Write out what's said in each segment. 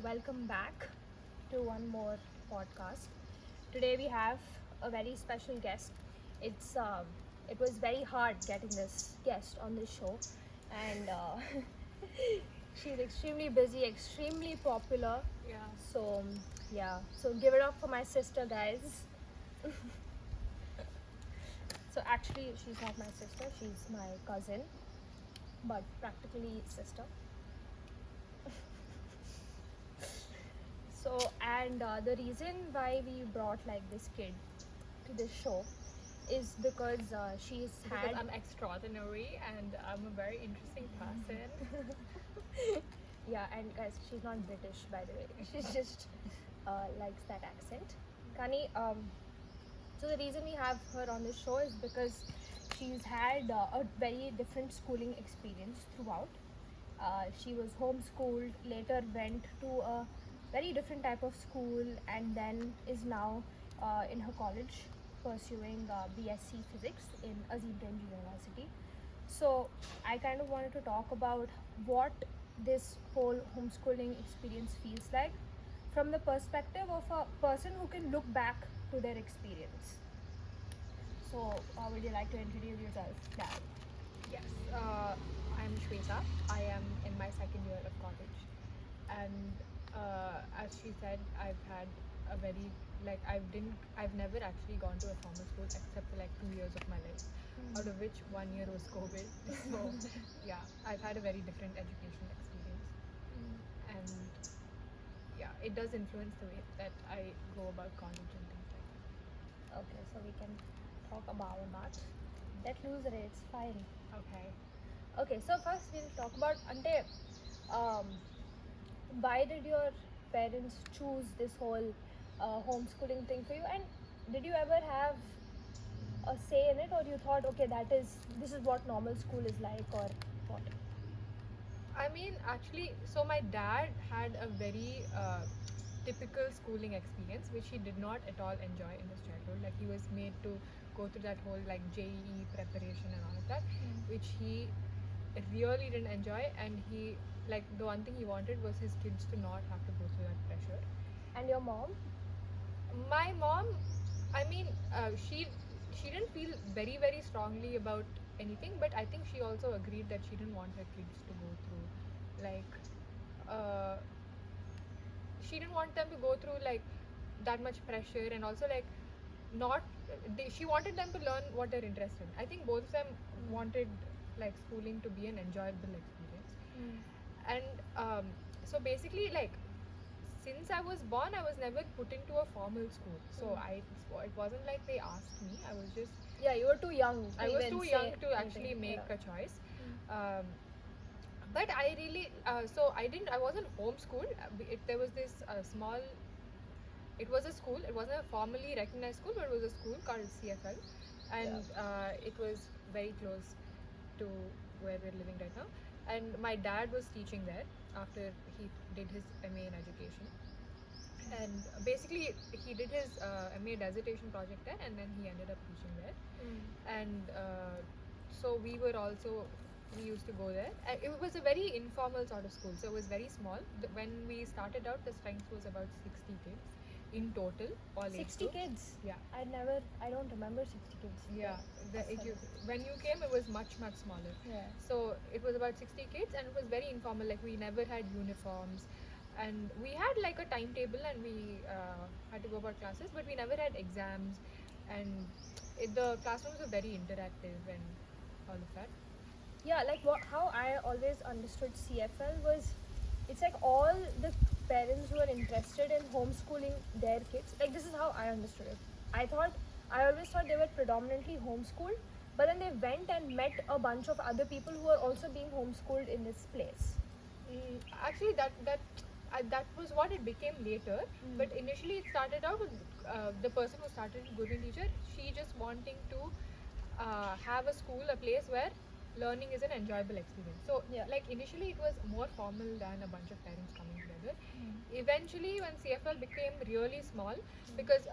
welcome back to one more podcast. Today we have a very special guest. It was very hard getting this guest on this show, and she's extremely busy, extremely popular. Yeah. So give it up for my sister, guys. So actually, she's not my sister; she's my cousin, but practically sister. So, and the reason why we brought like this kid to this show is because she's Because had. I'm extraordinary and I'm a very interesting person. Yeah, and guys, she's not British, by the way. She's just likes that accent. Kani, so the reason we have her on this show is because she's had a very different schooling experience throughout. She was homeschooled, later went to a very different type of school, and then is now in her college pursuing BSc Physics in Azim Premji University. So I kind of wanted to talk about what this whole homeschooling experience feels like from the perspective of a person who can look back to their experience. So, would you like to introduce yourself, Dad? Yes, I'm Shweta. I am in my second year of college, and as she said, I've had a very I've never actually gone to a formal school except for like 2 years of my life, out of which 1 year was COVID. So yeah, I've had a very different educational experience, and yeah, it does influence the way that I go about college and things like that. Okay, so we can talk about that. Let loose it, it's fine. Okay. Okay, so first we'll talk about ante. Um, why did your parents choose this whole homeschooling thing for you, and did you ever have a say in it, or you thought, okay, this is what normal school is like, or what? I mean, actually, so my dad had a very typical schooling experience, which he did not at all enjoy in his childhood. Like he was made to go through that whole like JEE preparation and all of that, which he really didn't enjoy. And he like the one thing he wanted was his kids to not have to go through that pressure. And your mom? My mom, I mean, she didn't feel very strongly about anything, but I think she also agreed that she didn't want her kids to go through like uh, she didn't want them to go through like that much pressure, and also like not she wanted them to learn what they're interested in. I think both of them wanted like schooling to be an enjoyable experience. And so basically like since I was born, I was never put into a formal school. So it wasn't like they asked me. I was just Yeah, you were too young. I was too young to actually make a choice. Um, but I really so I wasn't homeschooled. There was this small. It was a school. It wasn't a formally recognized school, but it was a school called CFL, and it was very close to where we're living right now. And my dad was teaching there after he did his MA in education. And basically, he did his MA dissertation project there, and then he ended up teaching there. And so we used to go there. It was a very informal sort of school, so it was very small. When we started out, the strength was about 60 kids in total, all age 60 groups. kids? Yeah. I don't remember 60 kids. Yeah, when you came, it was much smaller. Yeah. So it was about 60 kids, and it was very informal. Like we never had uniforms, and we had like a timetable, and we had to go about classes, but we never had exams, and the classrooms were very interactive and all of that. Yeah, like how I always understood CFL was, it's like all the parents who are interested in homeschooling their kids, like this is how I understood it. I always thought they were predominantly homeschooled, but then they went and met a bunch of other people who are also being homeschooled in this place. Actually, that was what it became later. But initially, it started out with the person who started Guru teacher. She just wanting to have a school, a place where learning is an enjoyable experience. So, like initially, it was more formal than a bunch of parents coming together. Eventually, when CFL became really small, because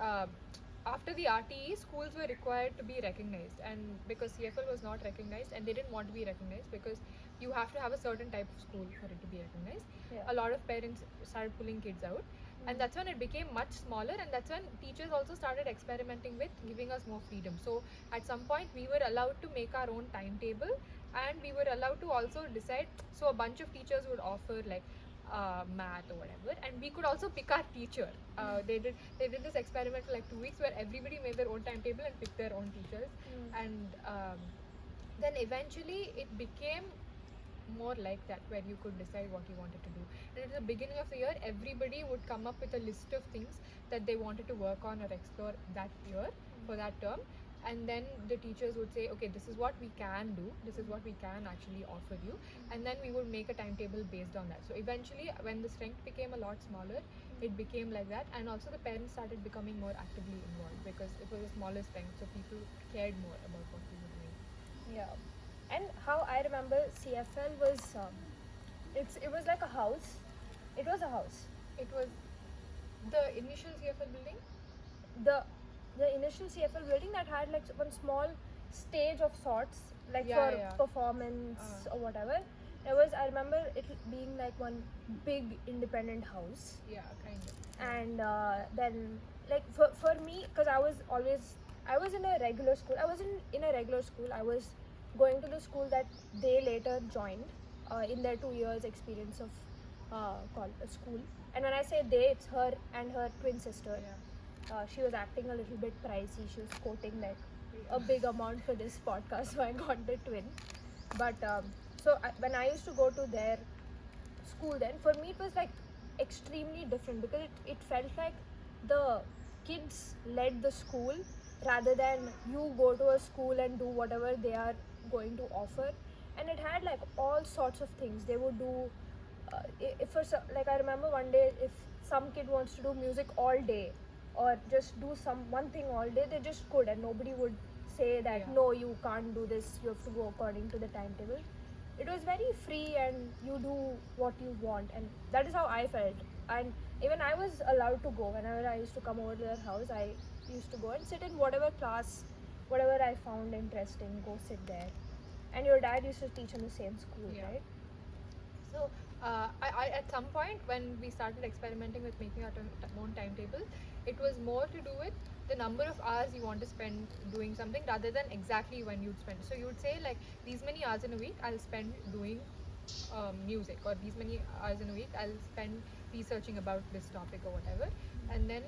after the RTE, schools were required to be recognized, and because CFL was not recognized, and they didn't want to be recognized because you have to have a certain type of school for it to be recognized. Yeah. A lot of parents started pulling kids out, and that's when it became much smaller, and that's when teachers also started experimenting with giving us more freedom. So at some point, we were allowed to make our own timetable, and we were allowed to also decide. So a bunch of teachers would offer like math or whatever, and we could also pick our teacher. They did this experiment for like 2 weeks where everybody made their own timetable and picked their own teachers, and then eventually it became more like that, where you could decide what you wanted to do. And at the beginning of the year, everybody would come up with a list of things that they wanted to work on or explore that year for that term, and then the teachers would say, okay, this is what we can do, this is what we can actually offer you, and then we would make a timetable based on that. So eventually, when the strength became a lot smaller, it became like that, and also the parents started becoming more actively involved because it was a smaller strength, so people cared more about what we were doing. Yeah. And how I remember CFL was, it was like a house. It was a house. It was the initial CFL building. The initial CFL building that had like one small stage of sorts, like Yeah, for yeah. performance or whatever. I remember it being like one big independent house. Yeah, kind of. And then like for me, because I was in a regular school. I wasn't in a regular school. I was going to the school that they later joined in their 2 years experience of school. And when I say they, it's her and her twin sister. Yeah. She was acting a little bit pricey. She was quoting like a big amount for this podcast, so I got the twin. But when I used to go to their school, then for me it was like extremely different because it felt like the kids led the school rather than you go to a school and do whatever they are going to offer. And it had like all sorts of things they would do. If for like I remember one day, if some kid wants to do music all day or just do one thing all day, they just could, and nobody would say that Yeah. no, you can't do this, you have to go according to the timetable. It was very free and you do what you want, and that is how I felt. And even I was allowed to go. Whenever I used to come over to their house, I used to go and sit in whatever class, whatever I found interesting, go sit there. And your dad used to teach in the same school, Yeah. right? So I at some point when we started experimenting with making our own timetable, it was more to do with the number of hours you want to spend doing something rather than exactly when you'd spend. So you would say like these many hours in a week I'll spend doing music, or these many hours in a week I'll spend researching about this topic or whatever, and then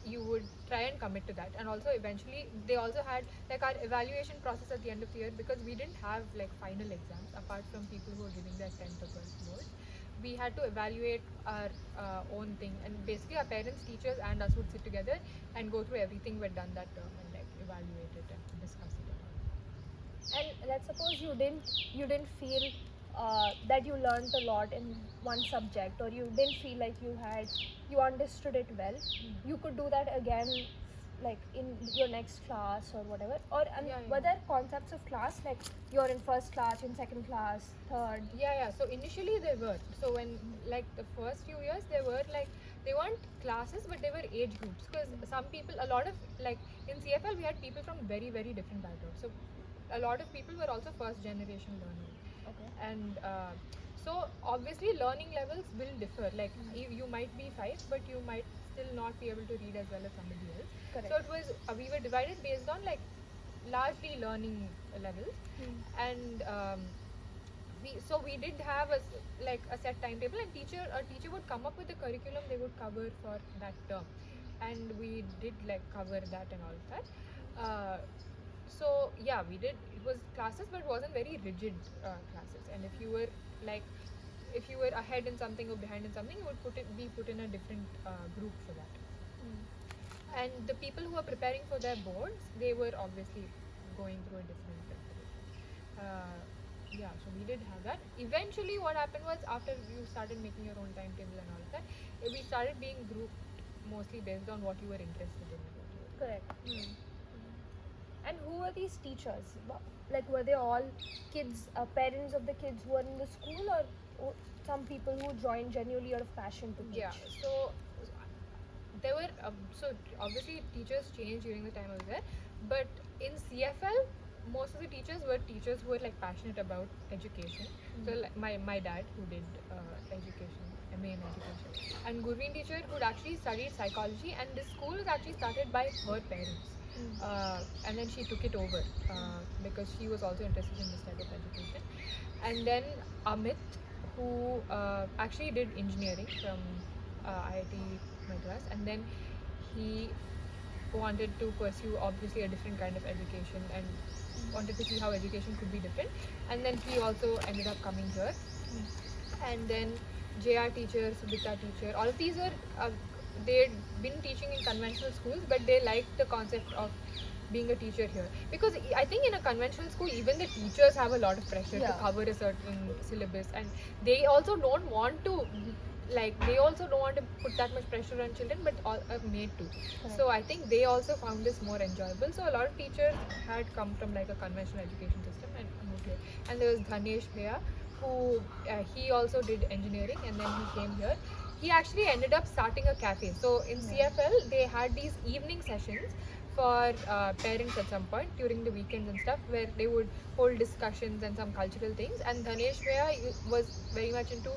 you would try and commit to that. And also eventually they also had like our evaluation process at the end of the year, because we didn't have like final exams apart from people who were giving their 10th or 12th boards. We had to evaluate our own thing, and basically our parents, teachers and us would sit together and go through everything we'd done that term and like evaluate it and discuss it and all. And let's suppose you didn't feel that you learned a lot in one subject, or you didn't feel like you understood it well. You could do that again, like in your next class or whatever. Or Yeah. were there concepts of class, like you're in first class, in second class, third? Yeah. So initially they were. So when like the first few years, they were like, they weren't classes, but they were age groups. Because some people, a lot of like in CFL, we had people from very, very different backgrounds. So a lot of people were also first generation learners. Okay. And so obviously learning levels will differ. Like you might be 5, but you might still not be able to read as well as somebody else. Correct. So it was we were divided based on like largely learning levels, and we did have like a set timetable, and a teacher would come up with a curriculum they would cover for that term, and we did like cover that and all of that. So yeah, we did. It was classes, but it wasn't very rigid classes. And if you were like, if you were ahead in something or behind in something, you would be put in a different group for that. And the people who were preparing for their boards, they were obviously going through a different preparation. Yeah, so we did have that. Eventually, what happened was after you started making your own timetable and all of that, we started being grouped mostly based on what you were interested in. Correct. And who were these teachers? Like, were they all kids, parents of the kids who were in the school, or some people who joined genuinely out of passion to teach? Yeah, so there were so obviously teachers changed during the time I was there, but in CFL most of the teachers were teachers who were like passionate about education. So like my dad who did education, MA in education, and Gurveen teacher who'd actually studied psychology, and this school was actually started by her parents. And then she took it over because she was also interested in this type of education. And then Amit, who actually did engineering from IIT Madras, and then he wanted to pursue obviously a different kind of education and wanted to see how education could be different, and then he also ended up coming here. And then JR teacher, Subhita teacher, all of these are they'd been teaching in conventional schools, but they liked the concept of being a teacher here, because I think in a conventional school even the teachers have a lot of pressure to cover a certain syllabus, and they also don't want to put that much pressure on children, but all are made to. So I think they also found this more enjoyable. So a lot of teachers had come from like a conventional education system and moved here. And there was Dhanesh Bhaiya, who he also did engineering, and then he came here. He actually ended up starting a cafe. So in CFL they had these evening sessions for parents at some point during the weekends and stuff, where they would hold discussions and some cultural things. And Dhanesh Bhaiya was very much into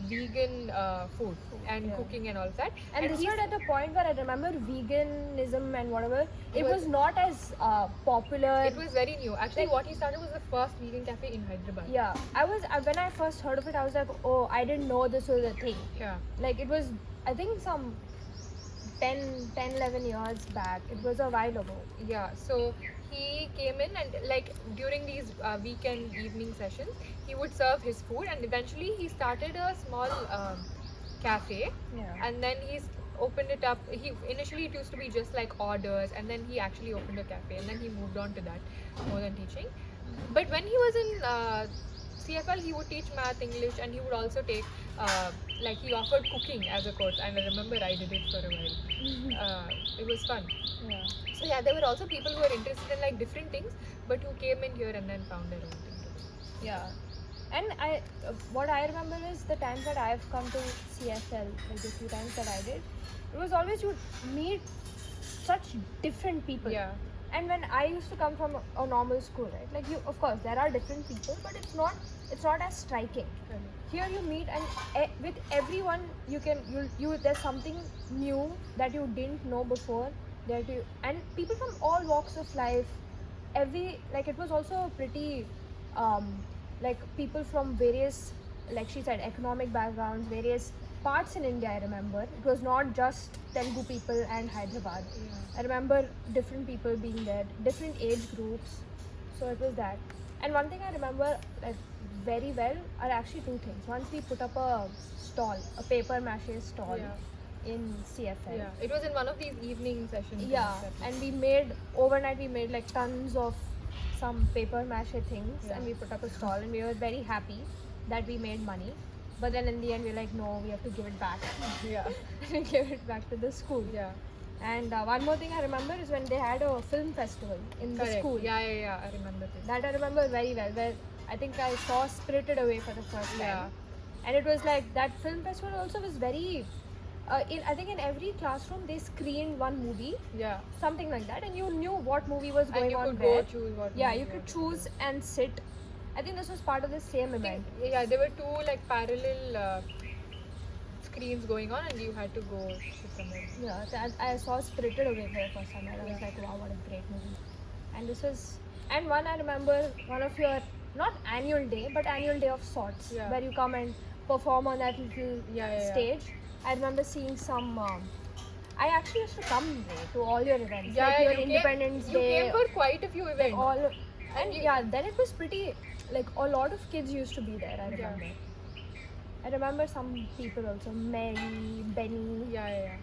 vegan food and cooking and all of that. And this was at the point where I remember veganism and whatever, it was not as popular. It was very new. Actually, what he started was the first vegan cafe in Hyderabad. Yeah, when I first heard of it, I was like, oh, I didn't know this was a thing. Yeah. Like it was, I think some 10-11 years back. It was a while ago. Yeah, so he came in, and like during these weekend evening sessions he would serve his food, and eventually he started a small cafe. And then he's opened it up. Initially it used to be just like orders, and then he actually opened a cafe, and then he moved on to that more than teaching. But when he was in CFL, he would teach math, English, and he would also take he offered cooking as a course, and I remember I did it for a while. It was fun. So yeah, there were also people who were interested in like different things, but who came in here and then found their own thing to do. Yeah. And what I remember is the times that I've come to CFL, like the few times that I did, it was always you meet such different people. Yeah. And when I used to come from a normal school, right? Like you, of course, there are different people, but it's not as striking. Here you meet, and with everyone you there's something new that you didn't know before. And people from all walks of life. It was also pretty people from various, like she said, economic backgrounds, various parts in India. I remember it was not just Telugu people and Hyderabad. I remember different people being there, different age groups. So it was that. And one thing I remember like very well are actually two things. Once we put up a paper mache stall in CFL. Yeah, it was in one of these evening sessions. Yeah, and we made like tons of some paper mache things, and we put up a stall, and we were very happy that we made money. But then in the end, we're like, no, we have to give it back. Yeah. We give it back to the school. Yeah. And one more thing I remember is when they had a film festival in the school. Yeah, I remember this. That I remember very well, where I think I saw Spirited Away for the first time. Yeah. And it was like, that film festival also was very... I think in every classroom they screened one movie. Yeah. Something like that. And you knew what movie was going on. And you could go choose what movie. Yeah, you could choose and sit. I think this was part of the same event. Yeah, there were two like parallel screens going on, and you had to go sit somewhere. Yeah, I saw Spirited Away for the first time, and I was like, wow, what a great movie. And this was, and one I remember, one of your, not annual day, but annual day of sorts, where you come and perform on that little stage. I remember seeing some, I actually used to come to all your events, like your Independence Day. You came for quite a few events. Then it was pretty, like a lot of kids used to be there, I remember. I remember some people also, Mary, Benny. Yeah.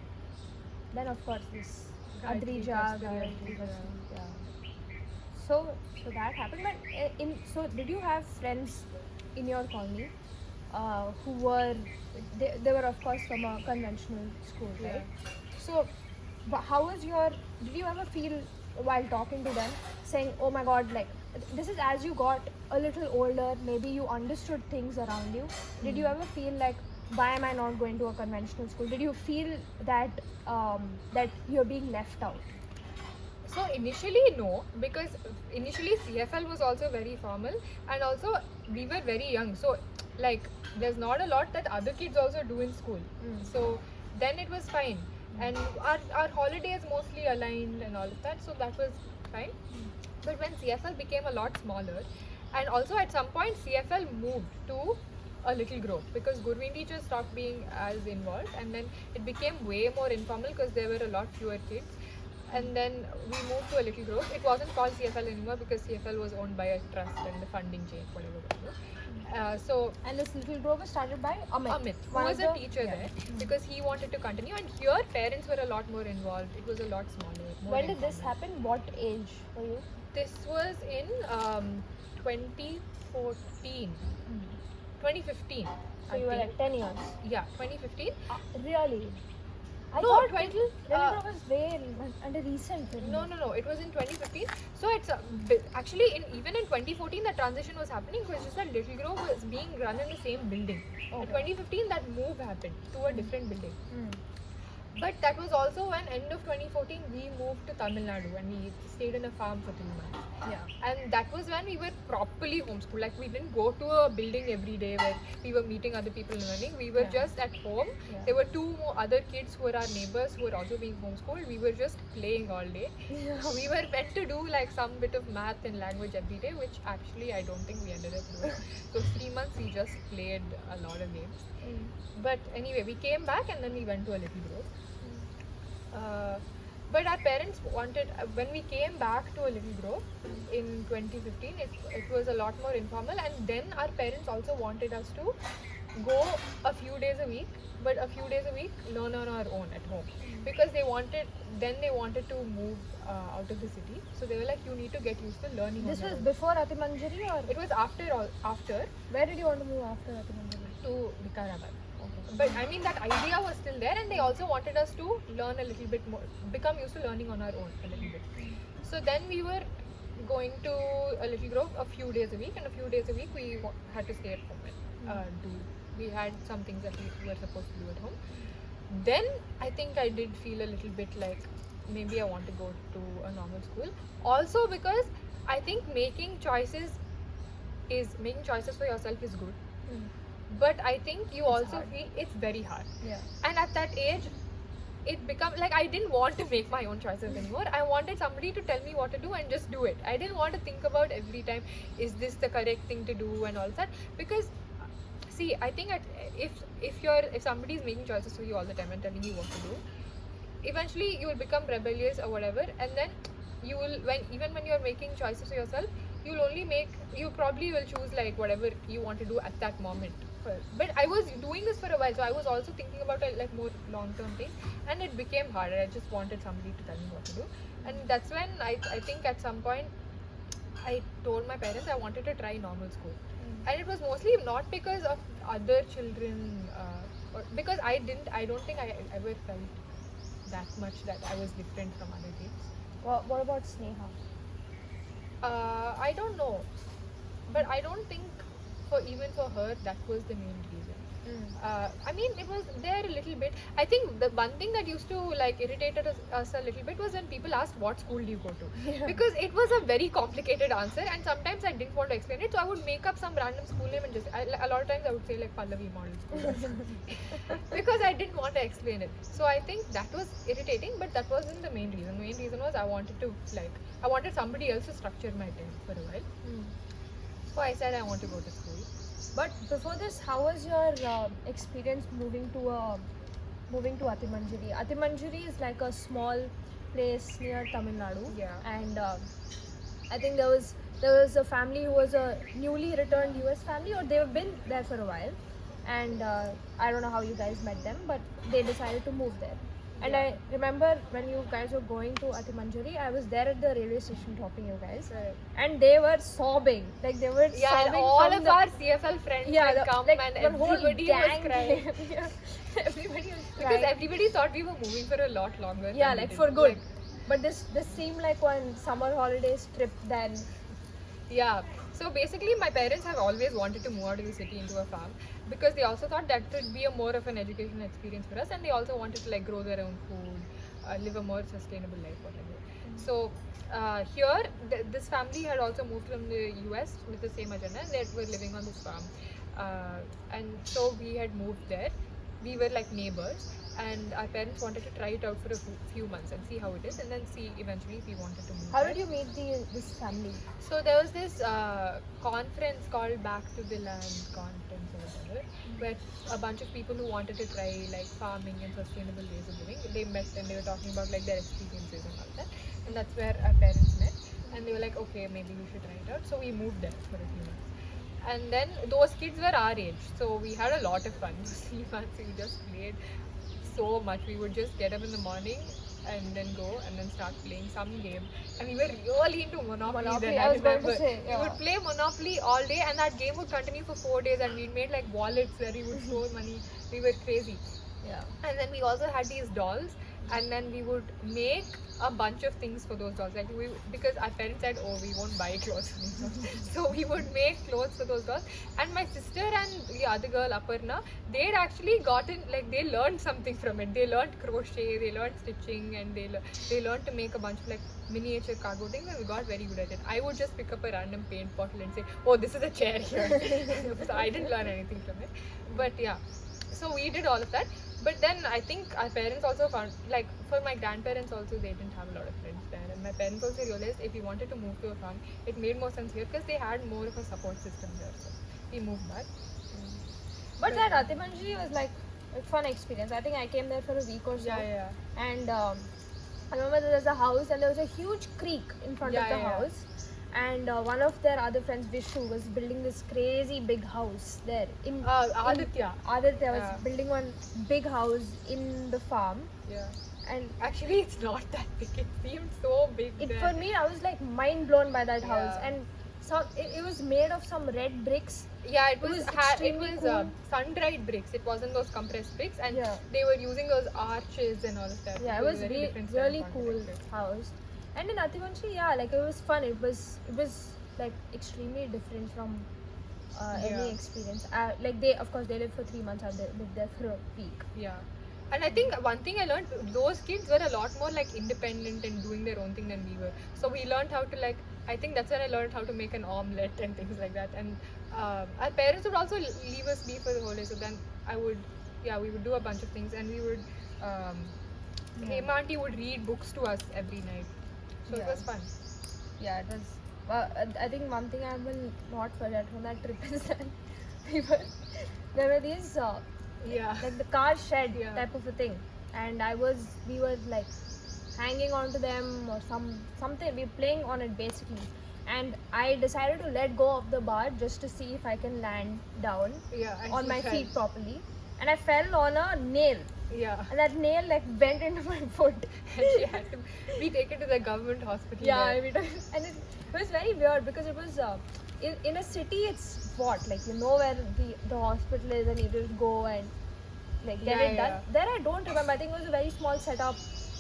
Then of course this Adrija. So that happened. But so did you have friends in your colony who were, they were of course from a conventional school, right? So how was did you ever feel while talking to them saying, oh my god, like this is as you got a little older, maybe you understood things around you. Did you ever feel like, why am I not going to a conventional school? Did you feel that that you're being left out? So initially no, because initially CFL was also very formal, and also we were very young. So like there's not a lot that other kids also do in school. So then it was fine, and our holidays mostly aligned and all of that. So that was fine. But when CFL became a lot smaller, and also at some point CFL moved to a Little Grove because Gurvindi just stopped being as involved, and then it became way more informal because there were a lot fewer kids. And then we moved to a Little Grove. It wasn't called CFL anymore because CFL was owned by a trust and the funding changed, whatever. And this Little Grove was started by Amit, who was a teacher there, because he wanted to continue. And here, parents were a lot more involved. It was a lot smaller. When did this happen? What age were you? This was in 2014, 2015. So you were like 10 years. Yeah, 2015. Really? I No, thought 20 Little Grove was way under recent. No. It was in 2015. So it's actually even in 2014 the transition was happening, because just that Little Grove was being run in the same building. Okay. In 2015 that move happened to a different building. But that was also when end of 2014 we moved to Tamil Nadu and we stayed in a farm for 3 months. Yeah. And that was when we were properly homeschooled. Like we didn't go to a building every day where we were meeting other people and learning. We were just at home. Yeah. There were 2 more other kids who were our neighbors who were also being homeschooled. We were just playing all day. Yeah. We were meant to do like some bit of math and language every day, which actually I don't think we ended up doing. Those 3 months we just played a lot of games. But anyway, we came back and then we went to a Little Grove. But our parents wanted, when we came back to a Little Grove in 2015, it was a lot more informal, and then our parents also wanted us to go a few days a week, but a few days a week learn on our own at home, because they wanted to move out of the city. So they were like, you need to get used to learning. This on was your own. before Atimanjari or? It was after. Where did you want to move after Atimanjari? To Vikarabad. But I mean, that idea was still there, and they also wanted us to learn a little bit more, become used to learning on our own a little bit. So then we were going to a Little Grove a few days a week, and a few days a week we had to stay at home and we had some things that we were supposed to do at home. Then I think I did feel a little bit like maybe I want to go to a normal school. Also because I think making choices for yourself is good. But I think you also feel it's very hard. Yeah. And at that age, it becomes like I didn't want to make my own choices anymore. I wanted somebody to tell me what to do and just do it. I didn't want to think about every time, is this the correct thing to do and all that. Because see, I think if somebody is making choices for you all the time and telling you what to do, eventually you will become rebellious or whatever, and then you will, even when you're making choices for yourself, you probably will choose like whatever you want to do at that moment. But I was doing this for a while, so I was also thinking about like more long-term things, and it became harder. I just wanted somebody to tell me what to do, and that's when I think at some point I told my parents I wanted to try normal school. And it was mostly not because of other children, or because I don't think I ever felt that much that I was different from other kids. What about Sneha? I don't know, but I don't think even for her that was the main reason. I mean, it was there a little bit. I think the one thing that used to like irritated us a little bit was when people asked what school do you go to, because it was a very complicated answer, and sometimes I didn't want to explain it, so I would make up some random school name and just a lot of times I would say like Pallavi Model School because I didn't want to explain it. So I think that was irritating, but that wasn't the main reason. The main reason was I wanted somebody else to structure my time for a while. So I said I want to go to school. But before this, how was your experience moving to Atimanjari? Atimanjari is like a small place near Tamil Nadu. Yeah. And I think there was a family who was a newly returned US family, or they've been there for a while. And I don't know how you guys met them, but they decided to move there. And I remember when you guys were going to Atimanjari, I was there at the railway station dropping you guys. Right. And they were sobbing. Like they were sobbing. And all of our CFL friends had come, and everybody was crying. Everybody was crying. Because everybody thought we were moving for a lot longer. Yeah, like for good. But this seemed like one summer holidays trip then. Yeah. So basically, my parents have always wanted to move out of the city into a farm because they also thought that would be a more of an educational experience for us, and they also wanted to like grow their own food, live a more sustainable life, whatever. So here, this family had also moved from the US with the same agenda, and they were living on this farm, and so we had moved there. We were like neighbors, and our parents wanted to try it out for a few months and see how it is, and then see eventually if we wanted to move. How there. did you meet this family? So there was this conference called Back to the Land conference or whatever, where a bunch of people who wanted to try like farming and sustainable ways of living, they met and they were talking about like their experiences and all that, and that's where our parents met, and they were like, okay, maybe we should try it out. So we moved there for a few months, and then those kids were our age, so we had a lot of fun. 3 months we just played so much. We would just get up in the morning and then go and then start playing some game. And we were really into Monopoly. Then, I was going remember. to say, yeah. We would play Monopoly all day, and that game would continue for 4 days. And we made like wallets where we would store money. We were crazy. Yeah. And then we also had these dolls, and then we would make a bunch of things for those dolls. Like because our parents said, oh, we won't buy clothes for these dolls. So we would make clothes for those dolls. And my sister and the other girl, Aparna, they'd actually gotten, like, they learned something from it. They learned crochet, they learned stitching, and they learned to make a bunch of like miniature cargo things, and we got very good at it. I would just pick up a random paint bottle and say, oh, this is a chair here. So I didn't learn anything from it. But yeah, so we did all of that. But then I think our parents also found, like, for my grandparents also, they didn't have a lot of friends there. And my parents also realized if we wanted to move to a farm, it made more sense here because they had more of a support system there. So we moved back. But that Ratimanji was like a fun experience. I think I came there for a week or so. Yeah. And I remember there was a house and there was a huge creek in front of the house. And one of their other friends, Vishu, was building this crazy big house there. Aditya. Aditya was building one big house in the farm. Yeah. And actually, it's not that big. It seemed so big. For me, I was like mind blown by that house. And it was made of some red bricks. Yeah, it was cool. sun-dried bricks. It wasn't those compressed bricks, and they were using those arches and all of that. Yeah, it was really cool house. And in Ativanshi, like it was fun. It was like extremely different from any experience. Like of course, they lived for 3 months. I lived there for a week. Yeah. And I think one thing I learned, those kids were a lot more like independent and doing their own thing than we were. So we learned how to like, I think that's when I learned how to make an omelette and things like that. And our parents would also leave us be for the whole day. So then we would do a bunch of things, and we would, Hema auntie would read books to us every night. So it was fun. Yeah, it was. I think one thing I will not forget from that trip is that there were these like the car shed type of a thing, and we were like hanging onto them or something. We were playing on it basically, and I decided to let go of the bar just to see if I can land down on my feet properly, and I fell on a nail. Yeah. And that nail like bent into my foot. And she had to be taken to the government hospital. Yeah, and it was very weird because it was in a city. It's what, like, you know where the hospital is and you just go and like get it done. There I don't remember. I think it was a very small setup.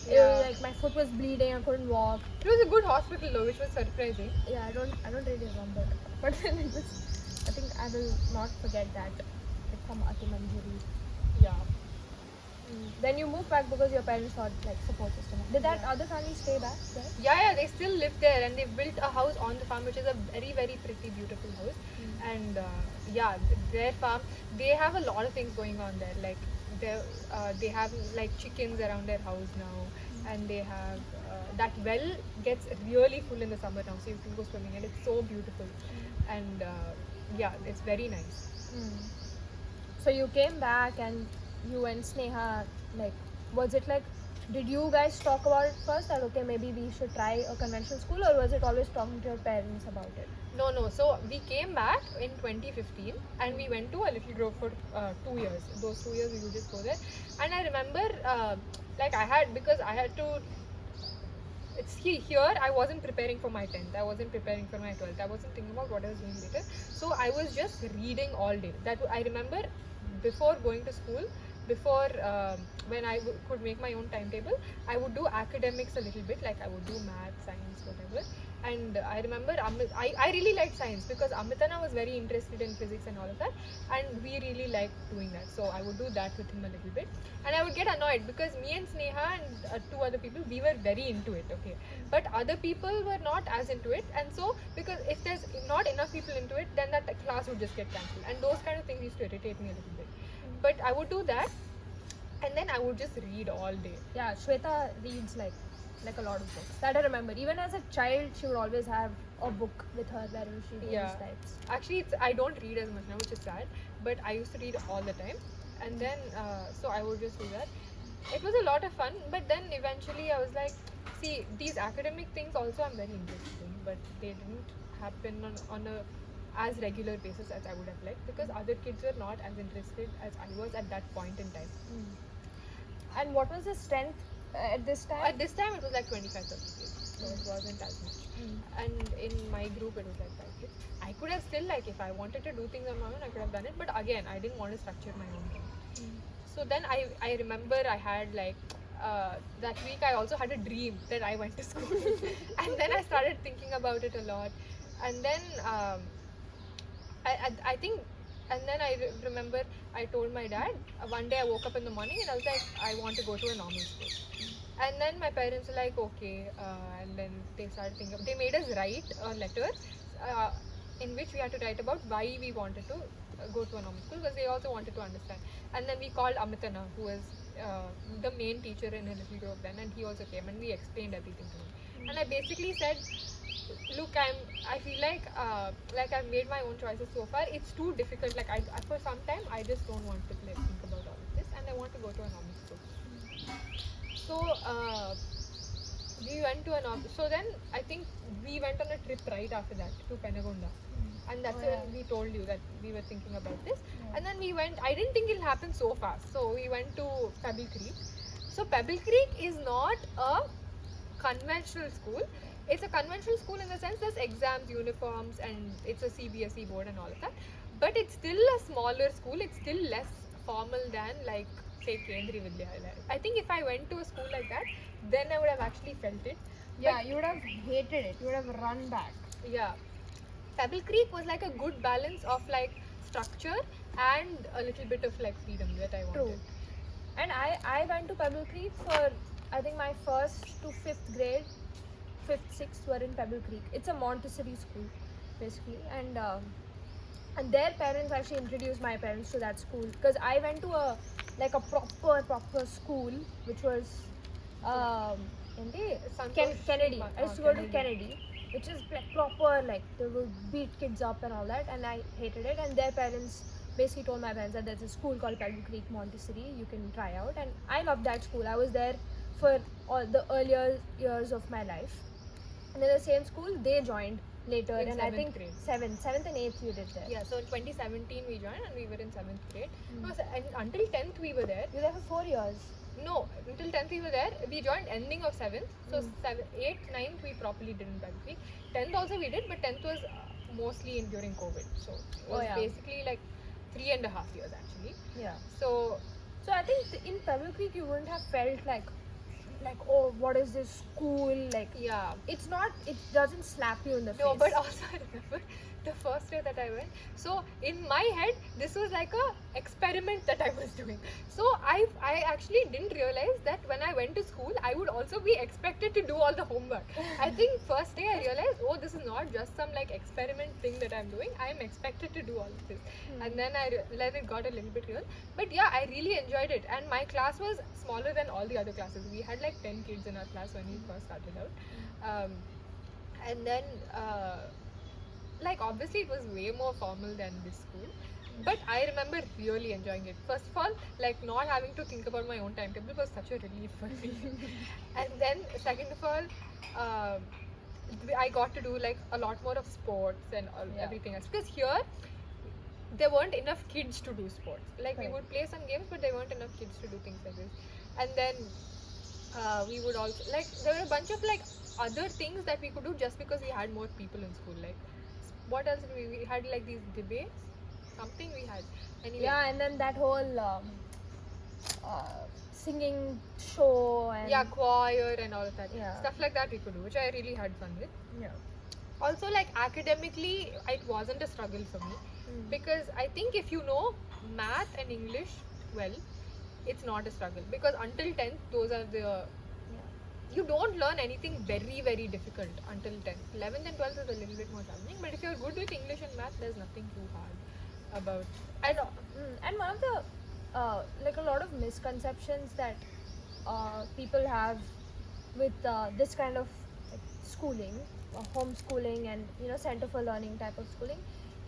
It was like my foot was bleeding. I couldn't walk. It was a good hospital though, which was surprising. Yeah, I don't really remember, but then it was. I think I will not forget that. It's from Atimanjari. Yeah. Then you moved back because your parents thought like support system. Did that other family stay back there? Yeah, they still live there, and they've built a house on the farm, which is a very, very pretty, beautiful house. And their farm, they have a lot of things going on there. Like they have like chickens around their house now, and they have that well gets really full in the summer now, so you can go swimming, and it's so beautiful. And it's very nice. So you came back and you and Sneha, like, was it like, did you guys talk about it first that okay, maybe we should try a conventional school, or was it always talking to your parents about it? No. So we came back in 2015 and we went to a Little Grove for 2 years. Those 2 years we would just go there. And I remember, because I had to. Here I wasn't preparing for my 10th. I wasn't preparing for my 12th. I wasn't thinking about what I was doing later. So I was just reading all day. That I remember before going to school, before when I could make my own timetable, I would do academics a little bit, like I would do math, science, whatever. And I remember I really liked science because Amitana was very interested in physics and all of that, and we really liked doing that. So I would do that with him a little bit, and I would get annoyed because me and Sneha and two other people, we were very into it, okay, but other people were not as into it, and so because if there's not enough people into it, then that class would just get cancelled, and those kind of things used to irritate me a little bit. But I would do that, and then I would just read all day. Yeah, Shweta reads like a lot of books. That I remember. Even as a child, she would always have a book with her wherever she goes. Yeah. Types. Actually, I don't read as much now, which is sad. But I used to read all the time, and then so I would just do that. It was a lot of fun, but then eventually I was like, see, these academic things also I'm very interested in, but they didn't happen on a as regular basis as I would have liked because other kids were not as interested as I was at that point in time. And what was the strength at this time? At this time, it was like 25, 30 kids, so it wasn't as much. And in my group, it was like 5 kids. I could have still, like, if I wanted to do things on my own, I could have done it. But again, I didn't want to structure my own thing. So then I remember I had like that week I also had a dream that I went to school, and then I started thinking about it a lot, and then I think. And then I remember I told my dad, one day I woke up in the morning and I was like, I want to go to a normal school. And then my parents were like, okay. And then they started thinking, they made us write a letter in which we had to write about why we wanted to go to a normal school because they also wanted to understand. And then we called Amitana, who was the main teacher in a little group then, and he also came and we explained everything to him. And I basically said, look, I feel like I've made my own choices so far. It's too difficult. Like I for some time I just don't want to think about all of this, and I want to go to a normal school. So we went to so then I think we went on a trip right after that to Penagonda. And that's when we told you that we were thinking about this. And then we went, I didn't think it'll happen so fast. So we went to Pebble Creek. So Pebble Creek is not a conventional school. It's a conventional school in the sense there's exams, uniforms, and it's a CBSE board and all of that. But it's still a smaller school. It's still less formal than like say Kendriya Vidyalaya. I think if I went to a school like that, then I would have actually felt it. Yeah, you would have hated it. You would have run back. Yeah. Pebble Creek was like a good balance of like structure and a little bit of like freedom that I wanted. True. And I went to Pebble Creek for I think my first to 5th grade. 5th, 6th were in Pebble Creek. It's a Montessori school, basically, and their parents actually introduced my parents to that school because I went to a proper school which was Kennedy. I used to go to Kennedy, which is like proper, like they would beat kids up and all that, and I hated it. And their parents basically told my parents that there's a school called Pebble Creek Montessori, you can try out, and I loved that school. I was there for all the earlier years of my life. And in the same school, they joined later, in and I think grade. 7th and 8th you did there. Yeah, so in 2017 we joined and we were in 7th grade. No, and until 10th we were there. You were there for 4 years. No, until 10th we were there. We joined ending of 7th. So 8th, 9th we properly didn't Pebble. 10th also we did, but 10th was mostly during COVID. So it was basically like 3.5 years actually. Yeah. So I think in Pebble Creek you wouldn't have felt like oh, what is this school, like it's not, it doesn't slap you in the face. No, but also I remember the first day that I went, so in my head this was like a experiment that I was doing. So I actually didn't realize that when I went to school I would also be expected to do all the homework. I think first day I realized, oh, this is not just some like experiment thing that I'm doing, I am expected to do all of this. And then it got a little bit real, but yeah, I really enjoyed it. And my class was smaller than all the other classes. We had like 10 kids in our class when we first started out, and then like obviously it was way more formal than this school, but I remember really enjoying it. First of all, like not having to think about my own timetable was such a relief for me. And then second of all, I got to do like a lot more of sports and everything else, because here there weren't enough kids to do sports. Like we would play some games, but there weren't enough kids to do things like this. And then we would also like, there were a bunch of like other things that we could do just because we had more people in school. Like what else did we had like these debates, something we had anyway. Yeah, and then that whole singing show and Yeah, choir and all of that. Yeah. Stuff like that we could do, which I really had fun with. yeah. Also, like academically, it wasn't a struggle for me because I think if you know math and English well, it's not a struggle because until 10th, those are the you don't learn anything very very difficult until 10th. 11th and 12th is a little bit more challenging, but if you're good with English and math, there's nothing too hard about. And one of the like a lot of misconceptions that people have with this kind of like, schooling, homeschooling, and center for learning type of schooling,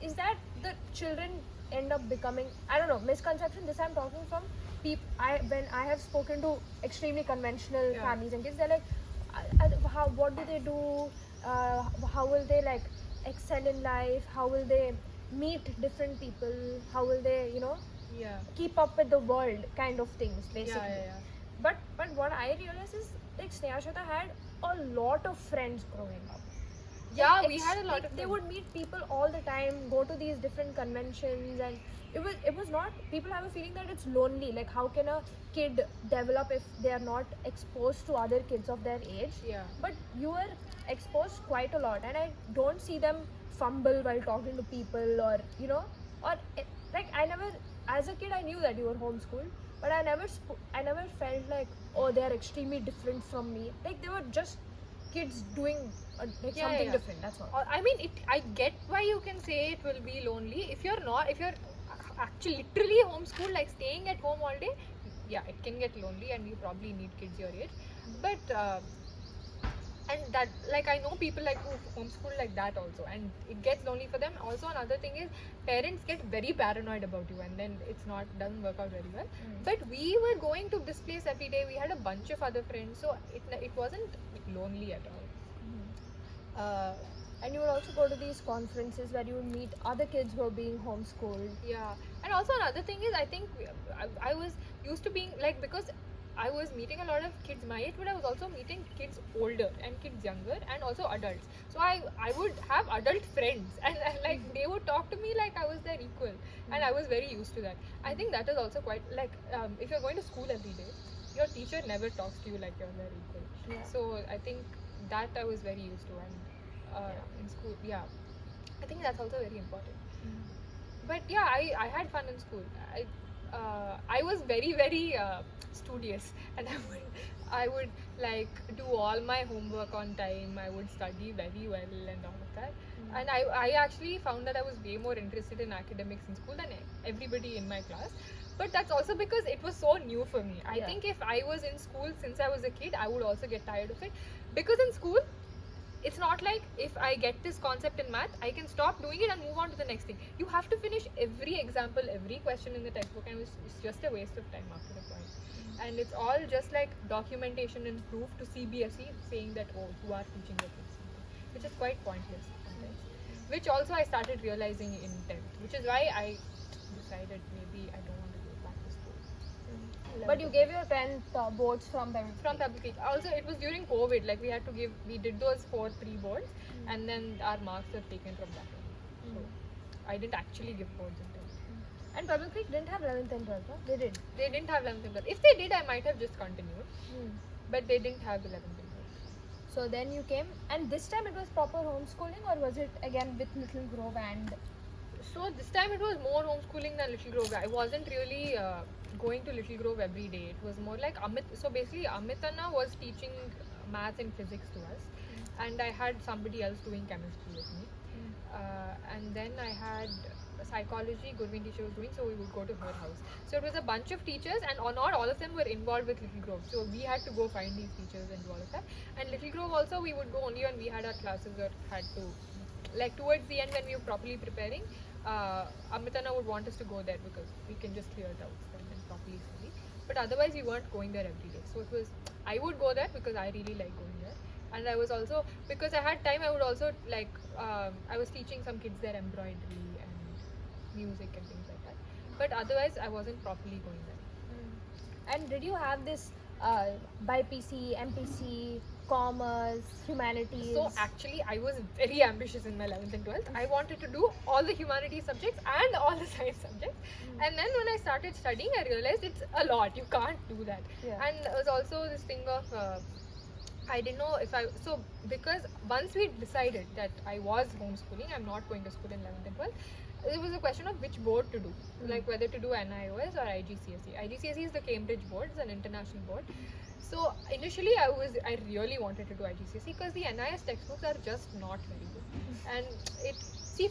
is that the children end up becoming, I don't know, misconception. This I'm talking from when I have spoken to extremely conventional Yeah. families and kids, they're like, what do they do? How will they like excel in life? How will they meet different people? How will they, Yeah. keep up with the world kind of things basically. Yeah. But what I realized is like Snehashata had a lot of friends growing up. Yeah, Like, we had a lot like, of they fun. would meet people all the time, go to these different conventions, and it was not, people have a feeling that it's lonely. Like how can a kid develop if they are not exposed to other kids of their age? Yeah. But you were exposed quite a lot, and I don't see them fumble while talking to people, or or like I never, as a kid I knew that you were homeschooled, but I never felt like, oh, they are extremely different from me. Like they were just kids doing like Yeah, something yeah. different, that's all. I mean, I get why you can say it will be lonely if you're actually literally homeschooled, like staying at home all day. Yeah, it can get lonely, and you probably need kids your age. But and that, like, I know people like who homeschool like that also, and it gets lonely for them. Also, another thing is parents get very paranoid about you, and then doesn't work out very well. But we were going to this place every day. We had a bunch of other friends, so it wasn't lonely at all. And you would also go to these conferences where you would meet other kids who are being homeschooled. Yeah, and also another thing is I think I was used to being like, because I was meeting a lot of kids my age, but I was also meeting kids older and kids younger and also adults. So I would have adult friends, and like they would talk to me like I was their equal, and I was very used to that. I think that is also quite like if you're going to school every day, your teacher never talks to you like you're their equal. Yeah. So I think that I was very used to, and in school, yeah, I think that's also very important. But yeah, I had fun in school. I was very very studious, and I would like do all my homework on time. I would study very well and all of that. And I actually found that I was way more interested in academics in school than everybody in my class. But that's also because it was so new for me. I Yeah. think if I was in school since I was a kid, I would also get tired of it. Because in school, it's not like if I get this concept in math, I can stop doing it and move on to the next thing. You have to finish every example, every question in the textbook, and it's just a waste of time after a point. And it's all just like documentation and proof to CBSE saying that, oh, you are teaching the kids something, which is quite pointless sometimes. Which also I started realizing in 10th, which is why I decided maybe I don't want to go back to school. But you gave your 10th boards from them. From Public. Also, it was during COVID. Like we did those 4 pre-boards, and then our marks were taken from that one. So I didn't actually give boards in 10th. And Public Creek didn't have 11th and 12th, huh? They did. They didn't have 11th and 12th. If they did, I might have just continued. But they didn't have 11th and 12th. So then you came, and this time it was proper homeschooling, or was it again with Little Grove and? So this time it was more homeschooling than Little Grove. I wasn't really going to Little Grove every day. It was more like Amit. So basically, Amitana was teaching math and physics to us, and I had somebody else doing chemistry with me. And then I had psychology, Gurveen teacher was doing, so we would go to her house. So it was a bunch of teachers, and not all of them were involved with Little Grove. So we had to go find these teachers and do all of that. And Little Grove also, we would go only when we had our classes or had to, like towards the end when we were properly preparing, Amitana would want us to go there because we can just clear doubts then and properly study. But otherwise, we weren't going there every day. So it was, I would go there because I really like going there. And I was also, because I had time, I would also like, I was teaching some kids their embroidery and music and things like that. But otherwise, I wasn't properly going there. And did you have this BIPC, MPC commerce, humanities? So actually, I was very ambitious in my 11th and 12th. I wanted to do all the humanities subjects and all the science subjects. And then when I started studying, I realized it's a lot. You can't do that. Yeah. And it was also this thing of I didn't know if I so because once we decided that I was homeschooling, I'm not going to school in 11th and 12th. It was a question of which board to do, like whether to do NIOS or IGCSE. IGCSE is the Cambridge board; it's an international board. So initially, I really wanted to do IGCSE because the NIS textbooks are just not very good, and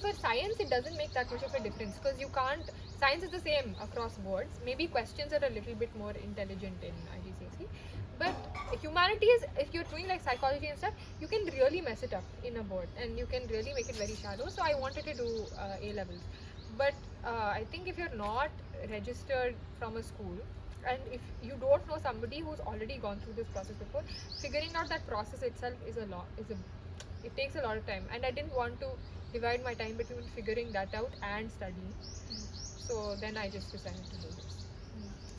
for science it doesn't make that much of a difference because you can't. Science is the same across boards. Maybe questions are a little bit more intelligent in IGCSE, but humanities, if you're doing like psychology and stuff, you can really mess it up in a board and you can really make it very shallow. So I wanted to do A levels, but I think if you're not registered from a school and if you don't know somebody who's already gone through this process before, figuring out that process itself it takes a lot of time, and I didn't want to divide my time between figuring that out and studying. So then I just decided to do this.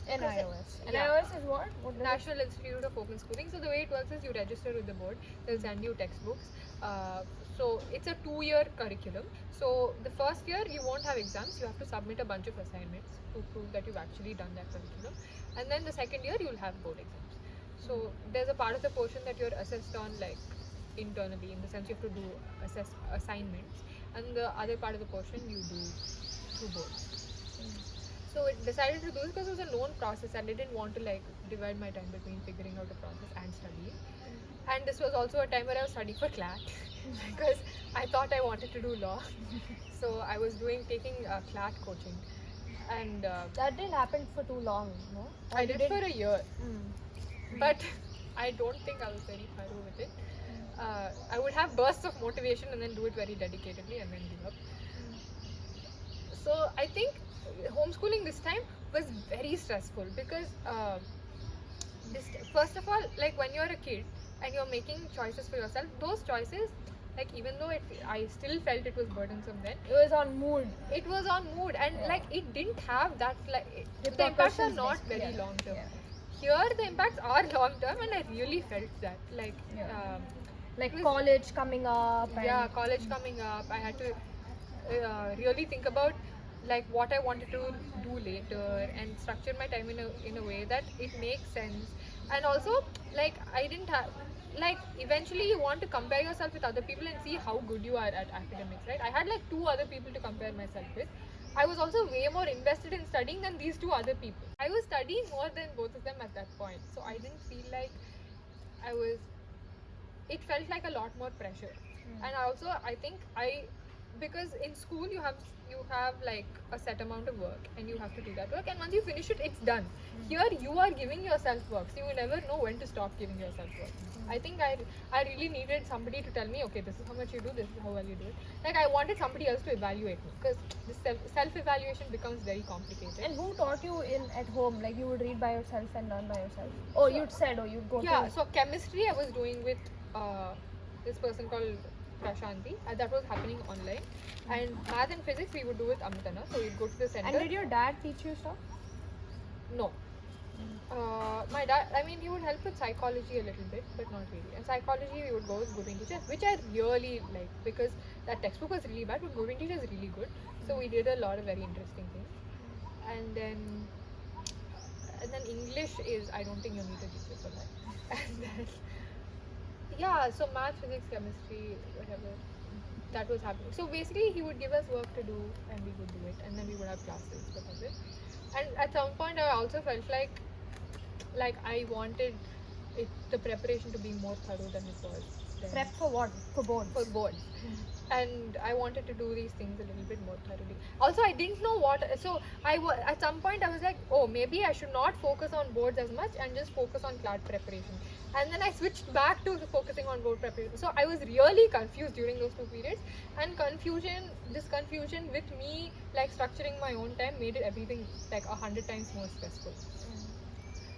NIOS. Yeah. NIOS is what? What does it- National Institute of Open Schooling. So the way it works is you register with the board. They'll send you textbooks. So it's a 2-year curriculum. So the first year you won't have exams. You have to submit a bunch of assignments to prove that you've actually done that curriculum. And then the second year you'll have board exams. So there's a part of the portion that you're assessed on like internally, in the sense you have to do assignments, and the other part of the portion you do through boards. So it decided to do this because it was a known process and I didn't want to like divide my time between figuring out a process and studying. And this was also a time where I was studying for CLAT because I thought I wanted to do law. So I was taking CLAT coaching, and That didn't happen for too long, no? Or I you did for a year, Mm. but I don't think I was very thorough with it. I would have bursts of motivation and then do it very dedicatedly and then give up. So I think homeschooling this time was very stressful because first of all, like when you're a kid and you're making choices for yourself, those choices, like even though I still felt it was burdensome then, It was on mood. it was on mood, and Yeah. like it didn't have that the impacts are Repercussions, not basically. very Yeah. long term. Yeah. Here the impacts are long term, and I really felt that like Yeah. Like it was- college coming up. And yeah, college coming up, I had to really think about like what I wanted to do later and structure my time in a way that it makes sense. And also like I didn't have like eventually you want to compare yourself with other people and see how good you are at academics, right? I had like 2 other people to compare myself with. I was also way more invested in studying than these 2 other people. I was studying more than both of them at that point, so I didn't feel like I was it felt like a lot more pressure. And also I think because in school you have like a set amount of work and you have to do that work, and once you finish it, it's done. Here you are giving yourself work, so you will never know when to stop giving yourself work. I think I really needed somebody to tell me, okay, this is how much you do, this is how well you do it. Like I wanted somebody else to evaluate me because this self-evaluation becomes very complicated. And who taught you at home? Like you would read by yourself and learn by yourself? Oh, you'd said, you'd go Yeah, to... so chemistry I was doing with this person called Prashanti. That was happening online. And math and physics we would do with Amitana. So we'd go to the center. And did your dad teach you stuff? No. My dad, I mean, he would help with psychology a little bit, but not really. And psychology we would go with Govind teachers, which I really like because that textbook was really bad, but Govind teacher is really good. So we did a lot of very interesting things. And then English is, I don't think you need a teacher for that. And then yeah, so math, physics, chemistry, whatever, that was happening. So basically he would give us work to do and we would do it, and then we would have classes, whatever. And at some point I also felt like I wanted the preparation to be more thorough than it was then. Prep for what? For boards? For boards. And I wanted to do these things a little bit more thoroughly. Also, I didn't know what, so at some point I was like, oh, maybe I should not focus on boards as much and just focus on CLAT preparation. And then I switched back to focusing on board preparation. So I was really confused during those 2 periods, and this confusion with me like structuring my own time made everything like 100 times more stressful.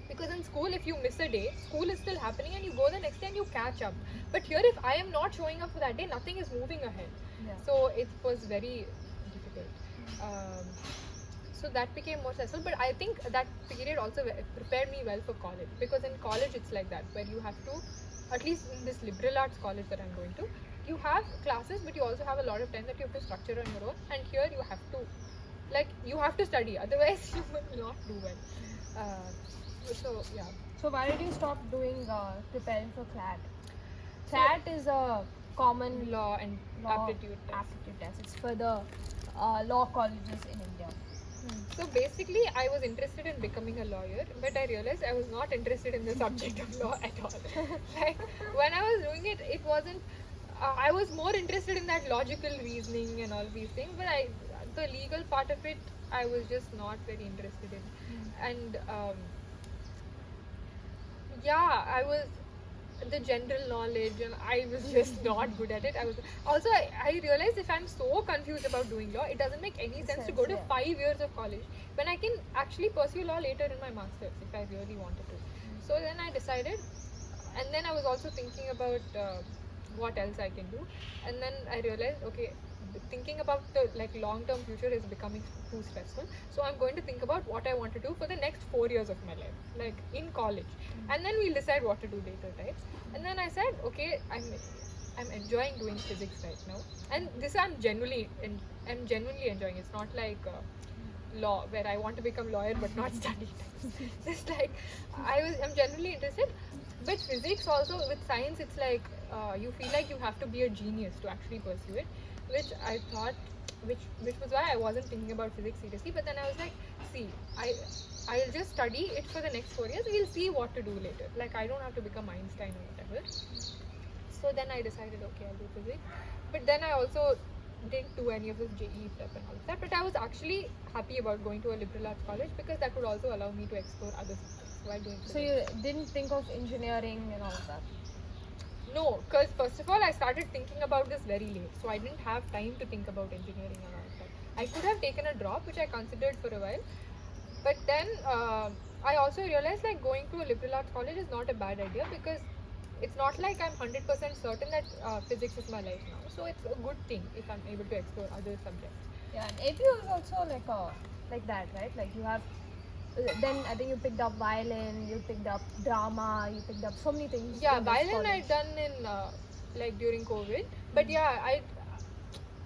Because in school, if you miss a day, school is still happening and you go the next day and you catch up. But here, if I am not showing up for that day, nothing is moving ahead. Yeah. So it was very difficult. So that became more stressful. But I think that period also prepared me well for college. Because in college, it's like that, where you have to at least in this liberal arts college that I'm going to, you have classes, but you also have a lot of time that you have to structure on your own. And here you have to, like, you have to study, otherwise you will not do well. So yeah. So why did you stop doing preparing for CLAT? CLAT is a common Law and law aptitude test. aptitude test. It's for the law colleges in India. So basically, I was interested in becoming a lawyer, but I realized I was not interested in the subject of law at all. Like when I was doing it, it wasn't. I was more interested in that logical reasoning and all these things, but the legal part of it, I was just not very interested in. And yeah, I was the general knowledge, and I was just not good at it. I was also I realized if I'm so confused about doing law, it doesn't make any sense to go to 5 years of college when I can actually pursue law later in my masters if I really wanted to. So then I decided, and then I was also thinking about what else I can do, and then I realized, okay, thinking about the like long-term future is becoming too stressful, so I'm going to think about what I want to do for the next 4 years of my life, like in college, and then we'll decide what to do later, right? And then I said, okay, I'm enjoying doing physics right now, and this I'm genuinely enjoying. It's not like law where I want to become lawyer but not study. Just like I'm genuinely interested. But physics also, with science, it's like you feel like you have to be a genius to actually pursue it, which I thought, which was why I wasn't thinking about physics seriously. But then I was like, see, I'll just study it for the next 4 years. We'll see what to do later. Like I don't have to become Einstein or whatever. So then I decided, okay, I'll do physics. But then I also didn't do any of this JEE prep and all of that. But I was actually happy about going to a liberal arts college because that would also allow me to explore other subjects while doing physics. So you didn't think of engineering and all of that? No, because first of all, I started thinking about this very late. So I didn't have time to think about engineering and all of that. I could have taken a drop, which I considered for a while. But then I also realized like going to a liberal arts college is not a bad idea because it's not like I'm 100% certain that physics is my life now. So it's a good thing if I'm able to explore other subjects. Yeah, and AP was also like that, right? Like you have. Then I think you picked up violin, you picked up drama, you picked up so many things. Yeah, violin I'd done in like during COVID. But yeah,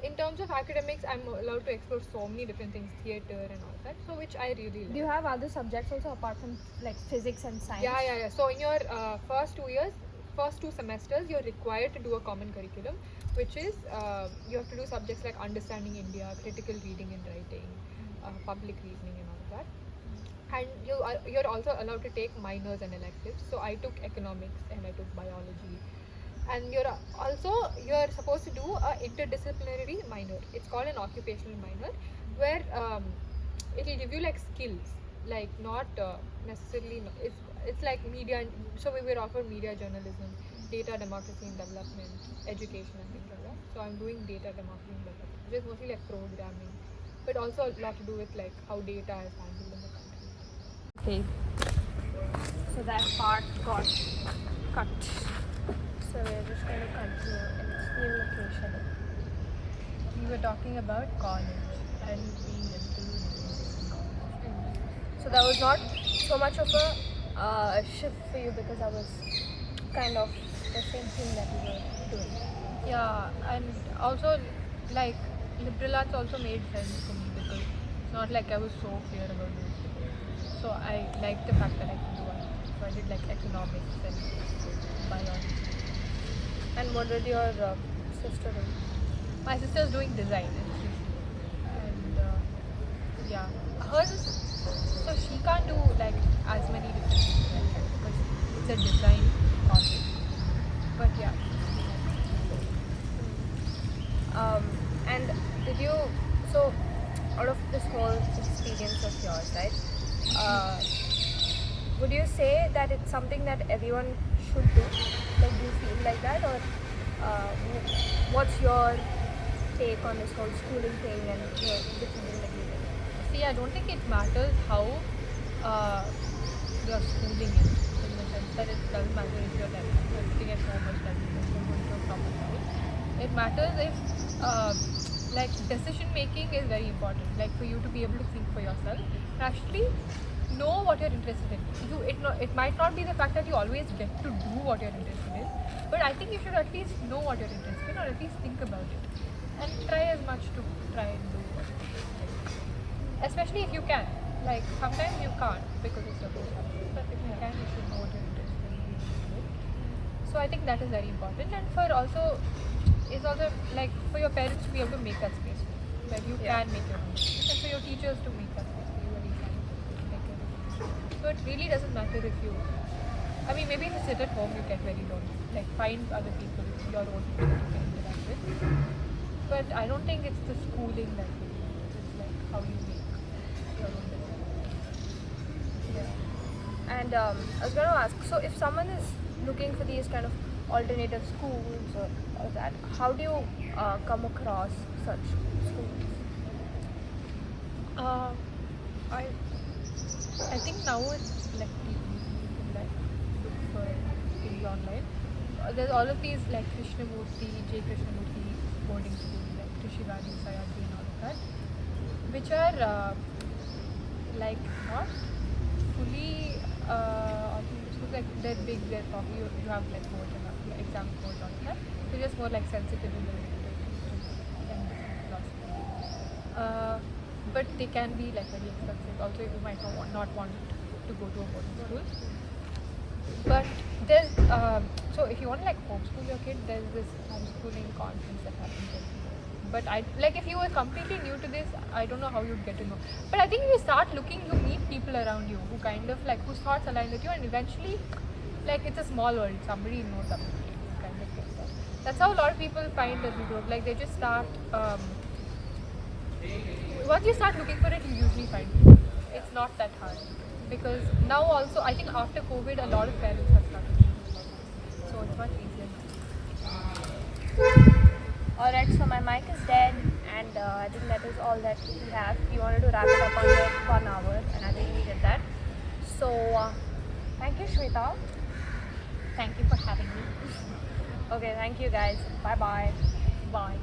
in terms of academics, I'm allowed to explore so many different things, theatre and all that. So which I really like. Do you have other subjects also apart from like physics and science? Yeah. So in your first 2 years, first 2 semesters, you're required to do a common curriculum, which is you have to do subjects like understanding India, critical reading and writing, public reasoning and all of that. And you're also allowed to take minors and electives. So I took economics and I took biology. And you're supposed to do a interdisciplinary minor. It's called an occupational minor, where it will give you like skills, like not necessarily. It's like media. So we were offered media journalism, data democracy and development, education and things like that. So I'm doing data democracy and development, which is mostly like programming, but also a lot to do with like how data is handled in the country. Okay. So that part got cut. So we're just going to continue in its new location. We were talking about college and being a student. So that was not so much of a shift for you because that was kind of the same thing that we were doing. Yeah, and also like liberal arts also made sense for me because it's not like I was so clear about this. So I liked the fact that I could do it. So I did like economics and biology. And what did your sister do? My sister's doing design, and yeah, hers is, so she can't do like as many different things like that because it's a design college. But yeah. And did you, so out of this whole experience of yours, right? Would you say that it's something that everyone should do? Like, do you feel like that, or what's your take on this whole schooling thing and the different thing that you did? See, I don't think it matters how your schooling is, in the sense that it doesn't matter if you're like sitting at home or studying or you're going to a proper school. It matters if like decision making is very important, like for you to be able to think for yourself. Actually, know what you're interested in. It might not be the fact that you always get to do what you're interested in, but I think you should at least know what you're interested in, or at least think about it, and try as much to try and do what you're interested in. Especially if you can. Like sometimes you can't because of circumstances, but if you can, you should know what you're interested in. So I think that is very important, and for also is also like for your parents to be able to make that space for you, that you can make your own decisions, and for your teachers to make that space for you, where you can make your own decisions. So it really doesn't matter if you, I mean, maybe if you sit at home, you get very lonely. Like find other people, your own people you can interact with. But I don't think it's the schooling that will do it. It's like how you make your own decisions. Yeah. And I was going to ask, so if someone is looking for these kind of alternative schools or that, how do you come across such schools? I think now it's like you can like look for things online. There's all of these like Krishnamurti, J. Krishnamurti boarding schools like Trishivani, Sayati and all of that, which are like not fully alternative schools. Like they're big, they're probably you have like board and exam board on that. So just more like sensitive in the way to and philosophy. But they can be like very expensive. Also, you might not want to go to a boarding school. But there's so if you want to like homeschool your kid, there's this homeschooling conference that happens every year. But I like if you were completely new to this, I don't know how you'd get to know. But I think if you start looking, you meet people around you who kind of like whose thoughts align with you, and eventually, like it's a small world. Somebody knows somebody. Kind of like that. That's how a lot of people find that we grow up. Like they just start. Once you start looking for it, you usually find it. It's not that hard. Because now also, I think after COVID, a lot of parents have started thinking about this. So it's much easier now. Alright, so my mic is dead, and I think that is all that we have. We wanted to wrap it up under 1 hour, and I think we did that. So, thank you, Shweta. Thank you for having me. Okay, thank you guys. Bye-bye. Bye.